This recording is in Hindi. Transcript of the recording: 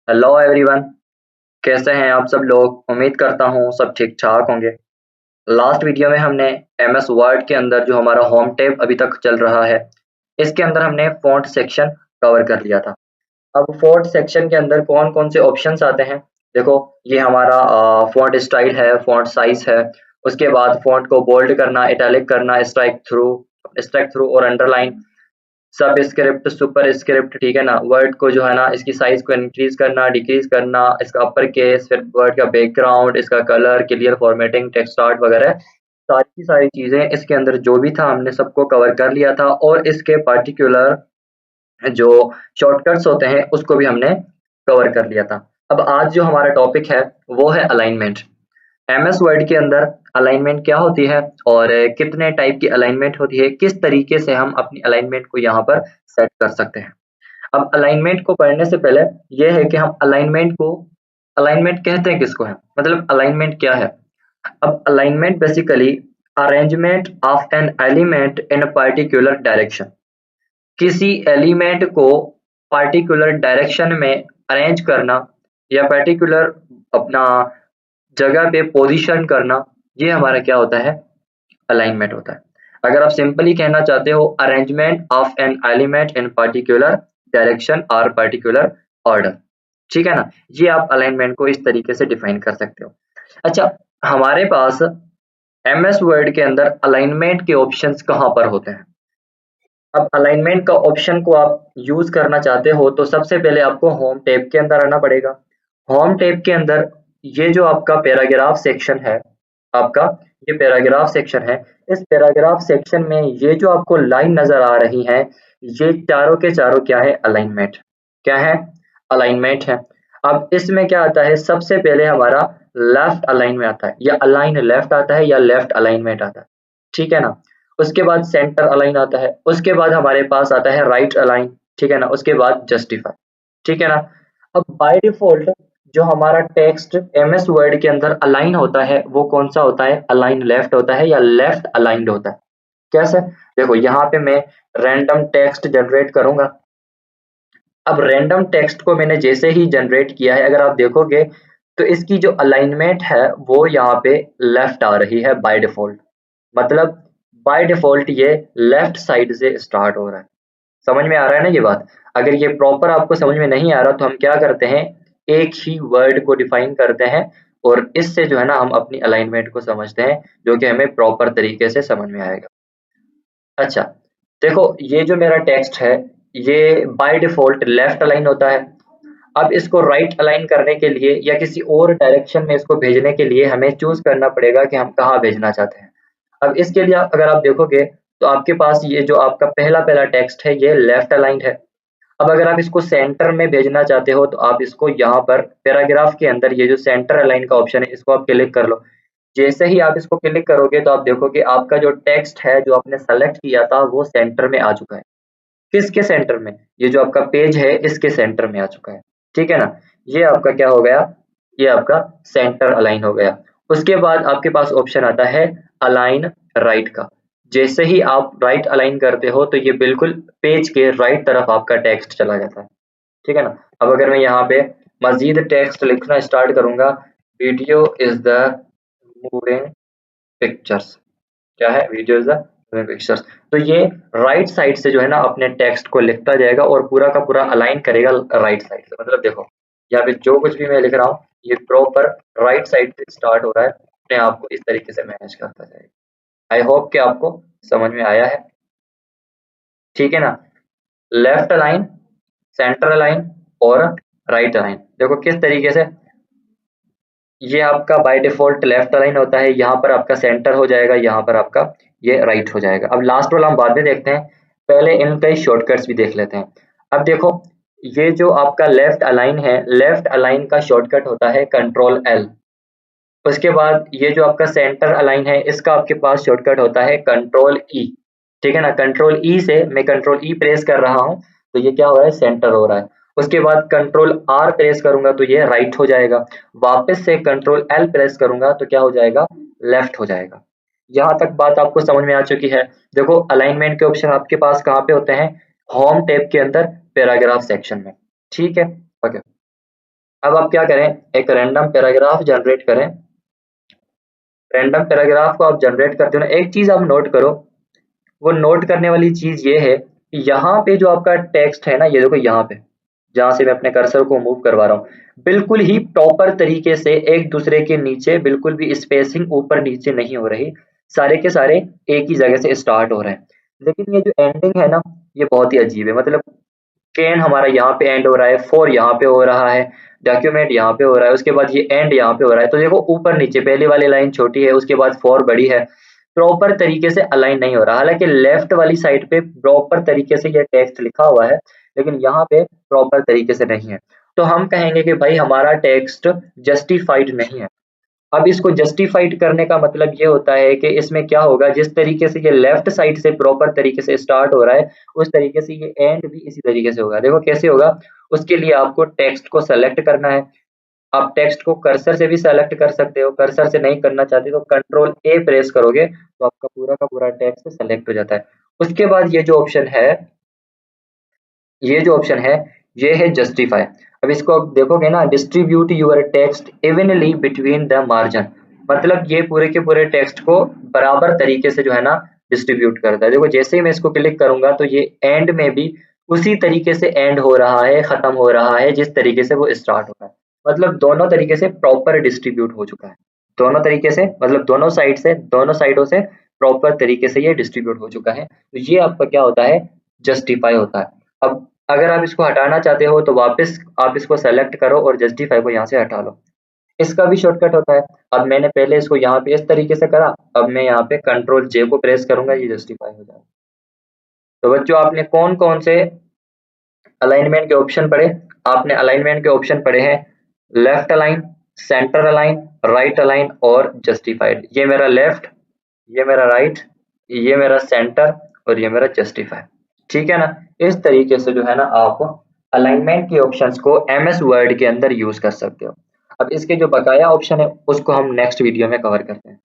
Hello everyone. कैसे हैं आप सब लोग? उम्मीद करता हूँ सब ठीक ठाक होंगे। लास्ट वीडियो में हमने एमएस वर्ड के अंदर जो हमारा होम टैब अभी तक चल रहा है, इसके अंदर हमने फ़ॉन्ट सेक्शन कवर कर लिया था। अब फ़ॉन्ट सेक्शन के अंदर कौन कौन से ऑप्शंस आते हैं, देखो। ये हमारा फ़ॉन्ट स्टाइल है, फ़ॉन्ट साइज़ है, उसके बाद फ़ॉन्ट को बोल्ड करना, इटैलिक करना, स्ट्राइक थ्रू और अंडरलाइन, सब स्क्रिप्ट, सुपर स्क्रिप्ट, ठीक है ना। वर्ड को जो है ना, इसकी साइज को इंक्रीज करना, डिक्रीज करना, इसका अपर केस, फिर वर्ड का बैकग्राउंड, इसका colour, clear formatting, text art वगैरह सारी की सारी चीजें इसके अंदर जो भी था हमने सबको कवर कर लिया था। और इसके पार्टिकुलर जो शॉर्टकट्स होते हैं उसको भी हमने कवर कर लिया था। अब आज जो हमारा टॉपिक है वो है अलाइनमेंट। एमएस वर्ड के अंदर अलाइनमेंट क्या होती है और कितने टाइप की अलाइनमेंट होती है, किस तरीके से हम अपनी अलाइनमेंट को यहाँ पर सेट कर सकते हैं। अब अलाइनमेंट को पढ़ने से पहले ये है कि हम अलाइनमेंट कहते हैं किसको है, मतलब अलाइनमेंट क्या है। अब alignment basically arrangement of an element in a particular direction. किसी एलिमेंट को पार्टिकुलर डायरेक्शन में अरेंज करना या पर्टिकुलर अपना जगह पे पोजीशन करना, ये हमारा क्या होता है, अलाइनमेंट होता है। अगर आप सिंपली कहना चाहते हो arrangement of an element in particular direction और पर्टिकुलर ऑर्डर, ठीक है ना। ये आप अलाइनमेंट को इस तरीके से डिफाइन कर सकते हो। अच्छा, हमारे पास एमएस वर्ड के अंदर अलाइनमेंट के ऑप्शंस कहाँ पर होते हैं। अब अलाइनमेंट का ऑप्शन को आप यूज करना चाहते हो तो सबसे पहले आपको होम टैब के अंदर आना पड़ेगा। होम टैब के अंदर ये जो आपका पैराग्राफ सेक्शन है, आपका ये पैराग्राफ सेक्शन है। इस पैराग्राफ सेक्शन में ये जो आपको लाइन नजर आ रही है, ये चारों के चारों क्या है, अलाइनमेंट। क्या है, अलाइनमेंट है। अब इसमें क्या आता है, सबसे पहले हमारा लेफ्ट अलाइन में आता है, या अलाइन लेफ्ट आता है, या लेफ्ट अलाइनमेंट आता है, ठीक है ना। उसके बाद सेंटर अलाइन आता है, उसके बाद हमारे पास आता है राइट अलाइन, ठीक है ना। उसके बाद जस्टिफाई, ठीक है ना। अब बाय डिफॉल्ट जो हमारा टेक्स्ट एमएस वर्ड के अंदर अलाइन होता है वो कौन सा होता है, अलाइन लेफ्ट होता है या लेफ्ट अलाइंड होता है। कैसे, देखो यहाँ पे मैं रैंडम टेक्स्ट जनरेट करूंगा। अब रैंडम टेक्स्ट को मैंने जैसे ही जनरेट किया है, अगर आप देखोगे तो इसकी जो अलाइनमेंट है वो यहाँ पे लेफ्ट आ रही है बाय डिफॉल्ट। मतलब बाय डिफॉल्ट ये लेफ्ट साइड से स्टार्ट हो रहा है। समझ में आ रहा है ना ये बात। अगर ये प्रॉपर आपको समझ में नहीं आ रहा तो हम क्या करते हैं, एक ही वर्ड को डिफाइन करते हैं और इससे जो है ना हम अपनी अलाइनमेंट को समझते हैं, जो कि हमें प्रॉपर तरीके से समझ में आएगा। अच्छा, देखो ये जो मेरा टेक्स्ट है ये बाय डिफॉल्ट लेफ्ट अलाइन होता है। अब इसको राइट अलाइन करने के लिए या किसी और डायरेक्शन में इसको भेजने के लिए हमें चूज करना पड़ेगा कि हम कहाँ भेजना चाहते हैं। अब इसके लिए अगर आप देखोगे तो आपके पास ये जो आपका पहला पहला टेक्स्ट है ये लेफ्ट अलाइंड है। अब अगर आप इसको सेंटर में भेजना चाहते हो तो आप इसको यहाँ पर पैराग्राफ के अंदर ये जो सेंटर अलाइन का ऑप्शन है इसको आप क्लिक कर लो। जैसे ही आप इसको क्लिक करोगे तो आप देखोगे आपका जो टेक्स्ट है जो आपने सेलेक्ट किया था वो सेंटर में आ चुका है। किसके सेंटर में, ये जो आपका पेज है इसके सेंटर में आ चुका है, ठीक है ना। ये आपका क्या हो गया, ये आपका सेंटर अलाइन हो गया। उसके बाद आपके पास ऑप्शन आता है अलाइन राइट का। जैसे ही आप राइट अलाइन करते हो तो ये बिल्कुल पेज के राइट तरफ आपका टेक्स्ट चला जाता है, ठीक है ना। अब अगर मैं यहाँ पे मजीद टेक्स्ट लिखना स्टार्ट करूंगा, video is the moving pictures, क्या है, video is the moving pictures. तो ये राइट साइड से जो है ना अपने टेक्स्ट को लिखता जाएगा और पूरा का पूरा अलाइन करेगा राइट साइड से। मतलब देखो यहाँ पे जो कुछ भी मैं लिख रहा हूँ ये प्रॉपर राइट साइड से स्टार्ट हो रहा है, अपने आप को इस तरीके से मैनेज करता जाएगा। आई होप कि आपको समझ में आया है, ठीक है ना। लेफ्ट अलाइन, सेंटर अलाइन और राइट अलाइन, देखो किस तरीके से। ये आपका बाय डिफॉल्ट लेफ्ट अलाइन होता है, यहाँ पर आपका सेंटर हो जाएगा, यहाँ पर आपका ये राइट हो जाएगा। अब लास्ट वाला हम बाद में देखते हैं, पहले इनका शॉर्टकट्स भी देख लेते हैं। अब देखो ये जो आपका लेफ्ट अलाइन है, लेफ्ट अलाइन का शॉर्टकट होता है कंट्रोल एल। उसके बाद ये जो आपका सेंटर अलाइन है इसका आपके पास शॉर्टकट होता है कंट्रोल ई, ठीक है ना। कंट्रोल ई से मैं कंट्रोल ई प्रेस कर रहा हूँ तो ये क्या हो रहा है, सेंटर हो रहा है। उसके बाद कंट्रोल आर प्रेस करूंगा तो ये राइट हो जाएगा। वापस से कंट्रोल एल प्रेस करूंगा तो क्या हो जाएगा, लेफ्ट हो जाएगा। यहाँ तक बात आपको समझ में आ चुकी है। देखो अलाइनमेंट के ऑप्शन आपके पास कहाँ पे होते हैं, होम टैब के अंदर पैराग्राफ सेक्शन में, ठीक है। ओके। अब आप क्या करें, एक रैंडम पैराग्राफ जनरेट करें। रैंडम पैराग्राफ को आप जनरेट करते हो ना, एक चीज आप नोट करो, वो नोट करने वाली चीज ये है कि यहाँ पे जो आपका टेक्स्ट है ना, ये देखो यहाँ पे जहां से मैं अपने कर्सर को मूव करवा रहा हूँ, बिल्कुल ही प्रॉपर तरीके से एक दूसरे के नीचे बिल्कुल भी स्पेसिंग ऊपर नीचे नहीं हो रही, सारे के सारे एक ही जगह से स्टार्ट हो रहे हैं। लेकिन ये जो एंडिंग है ना, ये बहुत ही अजीब है। मतलब कैन हमारा यहाँ पे एंड हो रहा है, फोर यहाँ पे हो रहा है, डॉक्यूमेंट यहाँ पे हो रहा है, उसके बाद ये एंड यहाँ पे हो रहा है। तो देखो ऊपर नीचे पहली वाली लाइन छोटी है, उसके बाद फोर बड़ी है, प्रॉपर तरीके से अलाइन नहीं हो रहा। हालांकि लेफ्ट वाली साइड पे प्रॉपर तरीके से ये टेक्स्ट लिखा हुआ है, लेकिन यहाँ पे प्रॉपर तरीके से नहीं है। तो हम कहेंगे कि भाई हमारा टेक्स्ट जस्टिफाइड नहीं है। अब इसको जस्टिफाइड करने का मतलब ये होता है कि इसमें क्या होगा, जिस तरीके से ये लेफ्ट साइड से प्रॉपर तरीके से स्टार्ट हो रहा है, उस तरीके से ये एंड भी इसी तरीके से होगा। देखो कैसे होगा, उसके लिए आपको टेक्स्ट को सेलेक्ट करना है। आप टेक्स्ट को कर्सर से भी सेलेक्ट कर सकते हो, कर्सर से नहीं करना चाहते तो कंट्रोल ए प्रेस करोगे तो आपका पूरा का पूरा टेक्स्ट सेलेक्ट हो जाता है। उसके बाद ये जो ऑप्शन है, ये जो ऑप्शन है, ये है जस्टिफाई। अब इसको आप देखोगे ना, distribute your text evenly between the margin, मतलब ये पूरे के पूरे टेक्स्ट को बराबर तरीके से जो है ना डिस्ट्रीब्यूट करता है। देखो जैसे ही मैं इसको क्लिक करूंगा तो ये एंड में भी उसी तरीके से एंड हो रहा है, खत्म हो रहा है जिस तरीके से वो स्टार्ट हो रहा है। मतलब दोनों तरीके से प्रॉपर डिस्ट्रीब्यूट हो चुका है। दोनों तरीके से मतलब दोनों साइड से, दोनों साइडों से प्रॉपर तरीके से ये डिस्ट्रीब्यूट हो चुका है। तो ये आपका क्या होता है, जस्टिफाई होता है। अब अगर आप इसको हटाना चाहते हो तो वापस आप इसको सेलेक्ट करो और जस्टिफाई को यहाँ से हटा लो। इसका भी शॉर्टकट होता है। अब मैंने पहले इसको यहाँ पे इस तरीके से करा, अब मैं यहाँ पे कंट्रोल जे को प्रेस करूंगा, ये जस्टिफाई हो जाएगा। तो बच्चों आपने कौन कौन से अलाइनमेंट के ऑप्शन पढ़े? आपने अलाइनमेंट के ऑप्शन पढ़े हैं left align, centre align, right align और जस्टिफाइड। ये मेरा लेफ्ट, ये मेरा राइट, ये मेरा सेंटर और ये मेरा जस्टिफाई। ठीक है ना? इस तरीके से जो है ना आप अलाइनमेंट के ऑप्शंस को एमएस वर्ड के अंदर यूज कर सकते हो। अब इसके जो बकाया ऑप्शन है उसको हम नेक्स्ट वीडियो में कवर करते हैं।